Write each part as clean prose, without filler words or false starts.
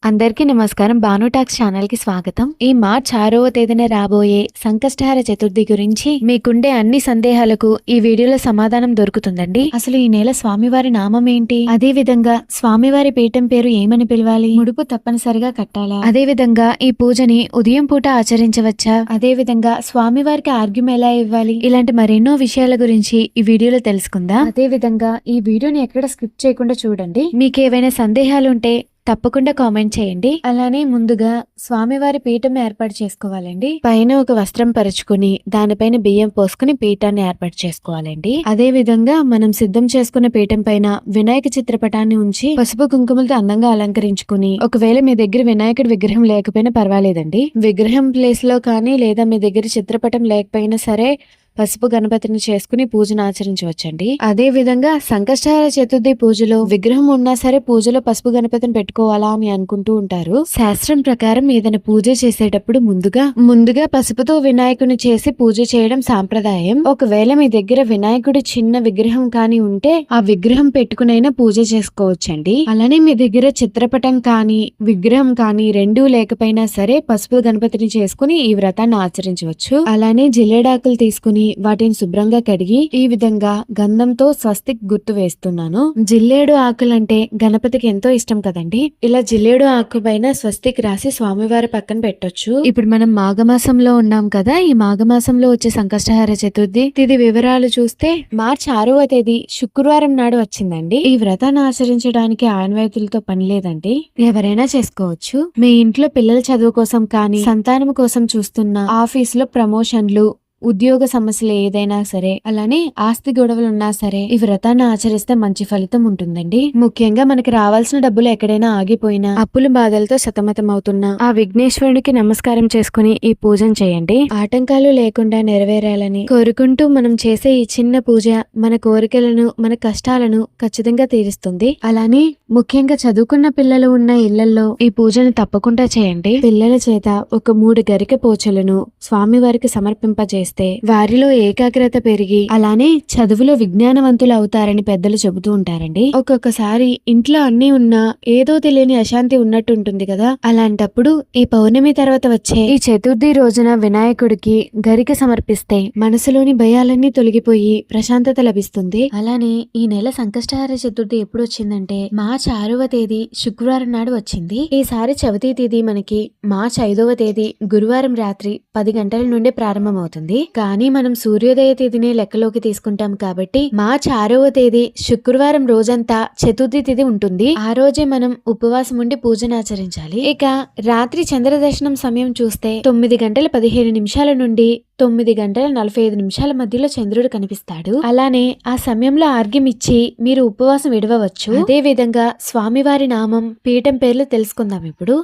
అందరికీ నమస్కారం. Bhanu talks channel కి స్వాగతం. ఈ మార్చ్ 6వ తేదీన రాబోయే సంకష్టహార చతుర్థి గురించి మీకుండే అన్ని సందేహాలకు ఈ వీడియోలో సమాధానం దొరుకుతుందండి. అసలు ఈ నెల స్వామివారి నామం ఏంటి, అదే విధంగా స్వామివారి పీఠం పేరు ఏమని పిలవాలి, ముడుపు తప్పనిసరిగా కట్టాలా, అదే విధంగా ఈ పూజని ఉదయం పూట ఆచరించవచ్చా, అదే విధంగా స్వామివారికి ఆర్గ్యం ఎలా ఇవ్వాలి, ఇలాంటి మరెన్నో విషయాల గురించి ఈ వీడియోలో తెలుసుకుందాం. అదే విధంగా ఈ వీడియోని ఎక్కడ స్కిప్ చేయకుండా చూడండి. మీకు ఏవైనా సందేహాలు ఉంటే తప్పకుండా కామెంట్ చేయండి. అలానే ముందుగా స్వామివారి పీఠం ఏర్పాటు చేసుకోవాలండి. పైన ఒక వస్త్రం పరుచుకుని దానిపైన బియ్యం పోసుకుని పీఠాన్ని ఏర్పాటు చేసుకోవాలండి. అదే విధంగా మనం సిద్ధం చేసుకున్న పీఠం పైన వినాయక చిత్రపటాన్ని ఉంచి పసుపు కుంకుమలతో అందంగా అలంకరించుకుని, ఒకవేళ మీ దగ్గర వినాయకుడి విగ్రహం లేకపోయినా పర్వాలేదండి, విగ్రహం ప్లేస్ లో కానీ లేదా మీ దగ్గర చిత్రపటం లేకపోయినా సరే పసుపు గణపతిని చేసుకుని పూజను ఆచరించవచ్చండి. అదే విధంగా సంకష్టహార చతుర్థి పూజలో విగ్రహం ఉన్నా సరే పూజలో పసుపు గణపతిని పెట్టుకోవాలా అని అనుకుంటూ ఉంటారు. శాస్త్రం ప్రకారం ఏదైనా పూజ చేసేటప్పుడు ముందుగా పసుపుతో వినాయకుని చేసి పూజ చేయడం సాంప్రదాయం. ఒకవేళ మీ దగ్గర వినాయకుడి చిన్న విగ్రహం కానీ ఉంటే ఆ విగ్రహం పెట్టుకునైనా పూజ చేసుకోవచ్చండి. అలానే మీ దగ్గర చిత్రపటం కానీ విగ్రహం కానీ రెండూ లేకపోయినా సరే పసుపు గణపతిని చేసుకుని ఈ వ్రతాన్ని ఆచరించవచ్చు. అలానే జిల్లేడాకులు తీసుకుని వాటిని శుభ్రంగా కడిగి ఈ విధంగా గంధంతో స్వస్తిక్ గుర్తు వేస్తున్నాను. జిల్లేడు ఆకులంటే గణపతికి ఎంతో ఇష్టం కదండి. ఇలా జిల్లేడు ఆకు పైన స్వస్తిక్ రాసి స్వామివారి పక్కన పెట్టొచ్చు. ఇప్పుడు మనం మాఘమాసంలో ఉన్నాం కదా, ఈ మాఘమాసంలో వచ్చే సంకష్టహార చతుర్థి తిథి వివరాలు చూస్తే మార్చి 6వ తేదీ శుక్రవారం నాడు వచ్చిందండి. ఈ వ్రతాన్ని ఆచరించడానికి ఆన్వాయితీలతో పని లేదండి, ఎవరైనా చేసుకోవచ్చు. మీ ఇంట్లో పిల్లల చదువు కోసం కానీ సంతానం కోసం చూస్తున్న, ఆఫీసులో ప్రమోషన్లు, ఉద్యోగ సమస్యలు ఏదైనా సరే, అలానే ఆస్తి గొడవలు ఉన్నా సరే ఈ వ్రతాన్ని ఆచరిస్తే మంచి ఫలితం ఉంటుందండి. ముఖ్యంగా మనకి రావాల్సిన డబ్బులు ఎక్కడైనా ఆగిపోయినా, అప్పుల బాధలతో సతమతం అవుతున్నా ఆ విఘ్నేశ్వరుడికి నమస్కారం చేసుకుని ఈ పూజను చేయండి. ఆటంకాలు లేకుండా నెరవేరాలని కోరుకుంటూ మనం చేసే ఈ చిన్న పూజ మన కోరికలను, మన కష్టాలను ఖచ్చితంగా తీరుస్తుంది. అలానే ముఖ్యంగా చదువుకున్న పిల్లలు ఉన్న ఇళ్లలో ఈ పూజను తప్పకుండా చేయండి. పిల్లల చేత ఒక 3 గరిక పోచలను స్వామివారికి సమర్పింపజేస్తే వారిలో ఏకాగ్రత పెరిగి అలానే చదువులో విజ్ఞానవంతులు అవుతారని పెద్దలు చెబుతూ ఉంటారండి. ఒక్కొక్కసారి ఇంట్లో అన్ని ఉన్నా ఏదో తెలియని అశాంతి ఉన్నట్టు ఉంటుంది కదా, అలాంటప్పుడు ఈ పౌర్ణమి తర్వాత వచ్చే ఈ చతుర్థి రోజున వినాయకుడికి గరిక సమర్పిస్తే మనసులోని భయాలన్నీ తొలగిపోయి ప్రశాంతత లభిస్తుంది. అలానే ఈ నెల సంకష్టహార చతుర్థి ఎప్పుడు వచ్చిందంటే మార్చి 6వ తేదీ శుక్రవారం నాడు వచ్చింది. ఈసారి చవితి తేదీ మనకి మార్చి 5వ తేదీ గురువారం రాత్రి 10 గంటల నుండి ప్రారంభమవుతుంది. కానీ మనం సూర్యోదయ తేదీని లెక్కలోకి తీసుకుంటాం కాబట్టి మార్చి 6వ తేదీ శుక్రవారం రోజంతా చతుర్థి తిథి ఉంటుంది. ఆ రోజే మనం ఉపవాసం ఉండి పూజను ఆచరించాలి. ఇక రాత్రి చంద్ర దర్శనం సమయం చూస్తే 9 గంటల 15 నిమిషాల నుండి 9 గంటల 45 నిమిషాల మధ్యలో చంద్రుడు కనిపిస్తాడు. అలానే ఆ సమయంలో ఆర్గ్యం ఇచ్చి మీరు ఉపవాసం విడవవచ్చు. అదే విధంగా స్వామివారి నామం, పీఠం పేర్లు తెలుసుకుందాం ఇప్పుడు.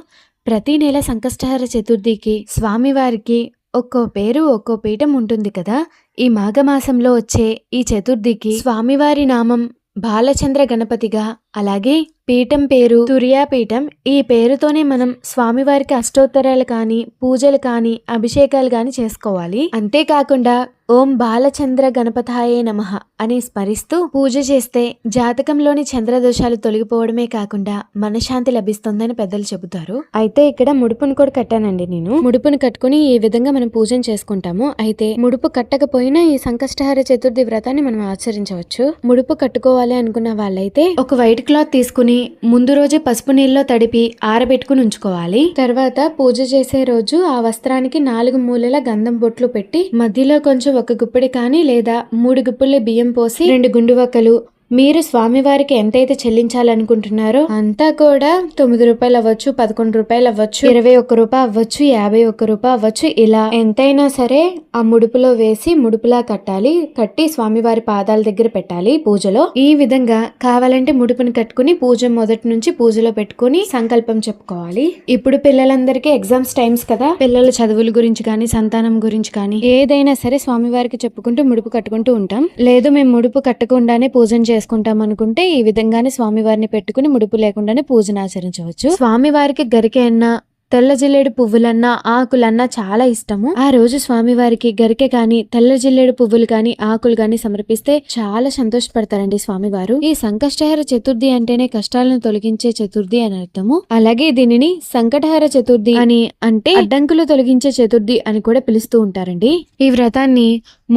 ప్రతి నెల సంకష్టహార చతుర్థికి స్వామివారికి ఒక్కో పేరు, ఒక్కో పీఠం ఉంటుంది కదా. ఈ మాఘమాసంలో వచ్చే ఈ చతుర్థికి స్వామివారి నామం బాలచంద్ర గణపతిగా, అలాగే పీఠం పేరు తుర్యాపీఠం. ఈ పేరుతోనే మనం స్వామివారికి అష్టోత్తరాలు కానీ, పూజలు కానీ, అభిషేకాలు కానీ చేసుకోవాలి. అంతేకాకుండా ఓం బాలచంద్ర గణపతాయే నమః అని స్మరిస్తూ పూజ చేస్తే జాతకంలోని చంద్రదోషాలు తొలగిపోవడమే కాకుండా మనశ్శాంతి లభిస్తుందని పెద్దలు చెబుతారు. అయితే ఇక్కడ ముడుపును కూడా కట్టానండి నేను. ముడుపును కట్టుకుని ఈ విధంగా మనం పూజను చేసుకుంటాము. అయితే ముడుపు కట్టకపోయినా ఈ సంకష్టహార చతుర్థి వ్రతాన్ని మనం ఆచరించవచ్చు. ముడుపు కట్టుకోవాలి అనుకున్న వాళ్ళైతే ఒక వైట్ క్లాత్ తీసుకుని ముందు రోజే పసుపు నీళ్ళలో తడిపి ఆరబెట్టుకుని ఉంచుకోవాలి. తర్వాత పూజ చేసే రోజు ఆ వస్త్రానికి 4 మూలల గంధం బొట్లు పెట్టి మధ్యలో కొంచెం 1 గుప్పెడి కానీ లేదా 3 గుప్పెళ్ళ బియ్యం పోసి 2 గుండు వక్కలు మీరు స్వామివారికి ఎంతైతే చెల్లించాలనుకుంటున్నారో అంతా కూడా 9 రూపాయలు అవ్వచ్చు, 11 రూపాయలు అవ్వచ్చు, 21 రూపాయి అవ్వచ్చు, 51 రూపాయి అవ్వచ్చు, ఇలా ఎంతైనా సరే ఆ ముడుపులో వేసి ముడుపులా కట్టాలి. కట్టి స్వామివారి పాదాల దగ్గర పెట్టాలి పూజలో. ఈ విధంగా కావాలంటే ముడుపుని కట్టుకుని పూజ మొదటి నుంచి పూజలో పెట్టుకుని సంకల్పం చెప్పుకోవాలి. ఇప్పుడు పిల్లలందరికీ ఎగ్జామ్స్ టైమ్స్ కదా, పిల్లల చదువుల గురించి కానీ సంతానం గురించి కానీ ఏదైనా సరే స్వామివారికి చెప్పుకుంటూ ముడుపు కట్టుకుంటూ ఉంటాం. లేదు మేము ముడుపు కట్టకుండానే పూజను చేసుకుంటాం అనుకుంటే ఈ విధంగానే స్వామివారిని పెట్టుకుని ముడుపు లేకుండానే పూజను ఆచరించవచ్చు. స్వామివారికి గరిక అన్న తెల్ల జిల్లేడు పువ్వులన్నా ఆకులన్నా చాలా ఇష్టము. ఆ రోజు స్వామివారికి గరికె కాని తెల్ల జిల్లేడు పువ్వులు కాని ఆకులు కాని సమర్పిస్తే చాలా సంతోషపడతారండి స్వామివారు. ఈ సంకష్టహర చతుర్థి అంటేనే కష్టాలను తొలగించే చతుర్థి అని అర్థము. అలాగే దీనిని సంకటహర చతుర్థి అని అంటే అడ్డంకులు తొలగించే చతుర్థి అని కూడా పిలుస్తూ ఉంటారండి. ఈ వ్రతాన్ని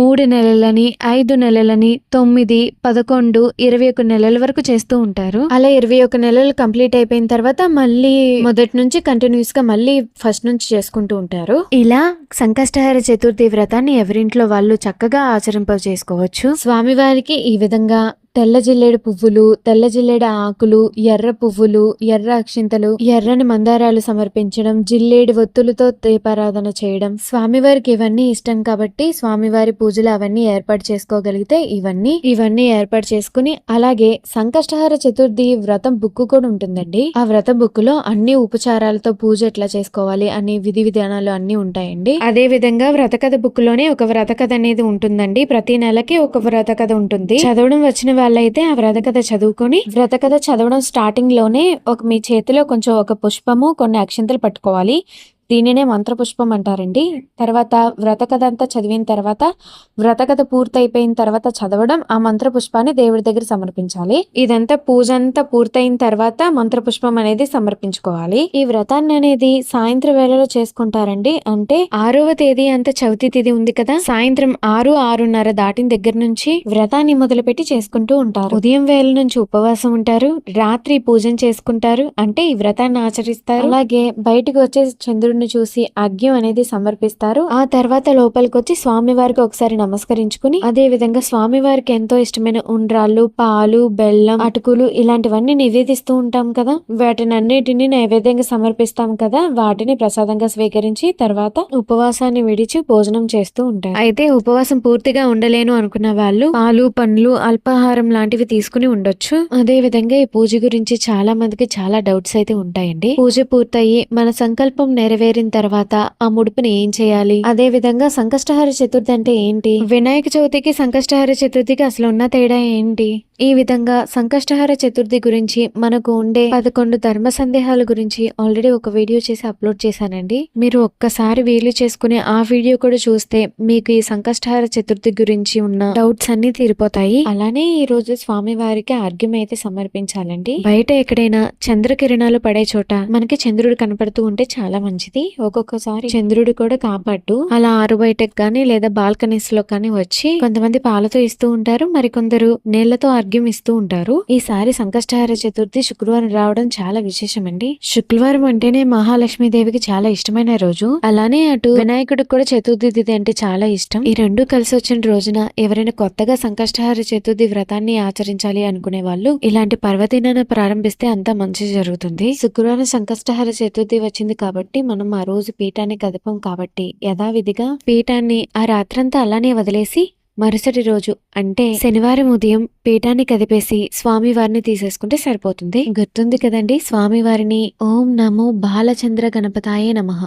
3 నెలలని 5 నెలలని 9, 11, 21 నెలల వరకు చేస్తూ ఉంటారు. అలా 21 నెలలు కంప్లీట్ అయిపోయిన తర్వాత మళ్ళీ మొదటి నుంచి కంటిన్యూస్ గా మళ్ళీ ఫస్ట్ నుంచి చేసుకుంటూ ఉంటారు. ఇలా సంకష్టహర చతుర్థి వ్రతాన్ని ఎవరింట్లో వాళ్ళు చక్కగా ఆచరింప చేసుకోవచ్చు. స్వామివారికి ఈ విధంగా తెల్ల జిల్లేడు పువ్వులు, తెల్ల జిల్లేడు ఆకులు, ఎర్ర పువ్వులు, ఎర్ర అక్షింతలు, ఎర్రని మందారాలు సమర్పించడం, జిల్లేడు ఒత్తులతో దీపారాధన చేయడం, స్వామివారికి ఇవన్నీ ఇష్టం కాబట్టి స్వామివారి పూజలు అవన్నీ ఏర్పాటు చేసుకోగలిగితే ఇవన్నీ ఏర్పాటు చేసుకుని, అలాగే సంకష్టహర చతుర్థి వ్రతం బుక్ కూడా ఉంటుందండి. ఆ వ్రత బుక్ లో అన్ని ఉపచారాలతో పూజ ఎట్లా చేసుకోవాలి అనే విధి విధానాలు అన్ని ఉంటాయండి. అదే విధంగా వ్రత కథ బుక్ లోనే ఒక వ్రత కథ అనేది ఉంటుందండి. ప్రతి నెలకి ఒక వ్రత కథ ఉంటుంది. చదవడం వచ్చిన వాళ్ళైతే ఆ వ్రత కథ చదువుకొని వ్రత కథ చదవడం స్టార్టింగ్ లోనే మీ చేతిలో కొంచెం ఒక పుష్పము కొన్ని అక్షింతలు పట్టుకోవాలి. దీనినే మంత్రపుష్పం అంటారండి. తర్వాత వ్రత కథ అంతా చదివిన తర్వాత వ్రత కథ పూర్తయిపోయిన తర్వాత చదవడం, ఆ మంత్రపుష్పాన్ని దేవుడి దగ్గర సమర్పించాలి. ఇదంతా పూజ అంతా పూర్తయిన తర్వాత మంత్రపుష్పం అనేది సమర్పించుకోవాలి. ఈ వ్రతాన్ని అనేది సాయంత్రం వేళలో చేసుకుంటారండి. అంటే 6వ తేదీ అంతా చవితి తిథి ఉంది కదా, సాయంత్రం 6, 6:30 దాటిన దగ్గర నుంచి వ్రతాన్ని మొదలుపెట్టి చేసుకుంటూ ఉంటారు. ఉదయం వేళ నుంచి ఉపవాసం ఉంటారు, రాత్రి పూజన చేసుకుంటారు, అంటే ఈ వ్రతాన్ని ఆచరిస్తారు. అలాగే బయటకు వచ్చే చంద్రుడిని చూసి అర్ఘ్యం అనేది సమర్పిస్తారు. ఆ తర్వాత లోపలికి వచ్చి స్వామివారికి ఒకసారి నమస్కరించుకుని, అదే విధంగా స్వామివారికి ఎంతో ఇష్టమైన ఉండ్రాళ్ళు, పాలు, బెల్లం, అటుకులు ఇలాంటివన్నీ నివేదిస్తూ ఉంటాం కదా, వాటిని అన్నిటిని నైవేద్యంగా సమర్పిస్తాం కదా, వాటిని ప్రసాదంగా స్వీకరించి తర్వాత ఉపవాసాన్ని విడిచి భోజనం చేస్తూ ఉంటారు. అయితే ఉపవాసం పూర్తిగా ఉండలేను అనుకున్న వాళ్ళు పాలు, పండ్లు, అల్పాహారం లాంటివి తీసుకుని ఉండొచ్చు. అదే విధంగా ఈ పూజ గురించి చాలా మందికి చాలా డౌట్స్ అయితే ఉంటాయండి. పూజ పూర్తయి మన సంకల్పం నెరవేరిన తర్వాత ఆ ముడుపుని ఏం చేయాలి, అదే విధంగా సంకష్టహర చతుర్థి అంటే ఏంటి, వినాయక చవితికి సంకష్టహర చతుర్థికి అసలు ఉన్న తేడా ఏంటి, ఈ విధంగా సంకష్టహర చతుర్థి గురించి మనకు ఉండే 11 ధర్మ సందేహాల గురించి ఆల్రెడీ ఒక వీడియో చేసి అప్లోడ్ చేశానండి. మీరు ఒక్కసారి వీలు చేసుకుని ఆ వీడియో కూడా చూస్తే మీకు ఈ సంకష్టహర చతుర్థి గురించి ఉన్న డౌట్స్ అన్ని తీరిపోతాయి. అలానే ఈ రోజు స్వామి వారికి అర్ఘ్యం అయితే సమర్పించాలండి. బయట ఎక్కడైనా చంద్రకిరణాలు పడే చోట మనకి చంద్రుడు కనపడుతూ ఉంటే చాలా మంచిది. ఒక్కొక్కసారి చంద్రుడు కూడా కాపాడు అలా ఆరు బయటకు కానీ లేదా బాల్కనీస్ లో కానీ వచ్చి కొంతమంది పాలతో ఇస్తూ ఉంటారు, మరికొందరు నీళ్లతో అర్ఘ్యం ఇస్తూ ఉంటారు. ఈసారి సంకష్టహర చతుర్థి శుక్రవారం రావడం చాలా విశేషమండి. శుక్రవారం అంటేనే మహాలక్ష్మీదేవికి చాలా ఇష్టమైన రోజు. అలానే అటు వినాయకుడికి కూడా చతుర్థి తిథి అంటే చాలా ఇష్టం. ఈ రెండు కలిసి వచ్చిన రోజున ఎవరైనా కొత్తగా సంకష్టహర చతుర్థి వ్రతాన్ని ఆచరించాలి అనుకునే వాళ్ళు ఇలాంటి పర్వదినాన్ని ప్రారంభిస్తే అంతా మంచి జరుగుతుంది. శుక్రవారం సంకష్టహర చతుర్థి వచ్చింది కాబట్టి మనం ఆ రోజు పీఠాన్ని కదపం కాబట్టి యథావిధిగా పీఠాన్ని ఆ రాత్రంతా అలానే వదిలేసి మరుసటి రోజు అంటే శనివారం ఉదయం పీఠాన్ని కదిపేసి స్వామి వారిని తీసేసుకుంటే సరిపోతుంది. గుర్తుంది కదండి, స్వామి వారిని ఓం నమో బాలచంద్ర గణపతాయే నమః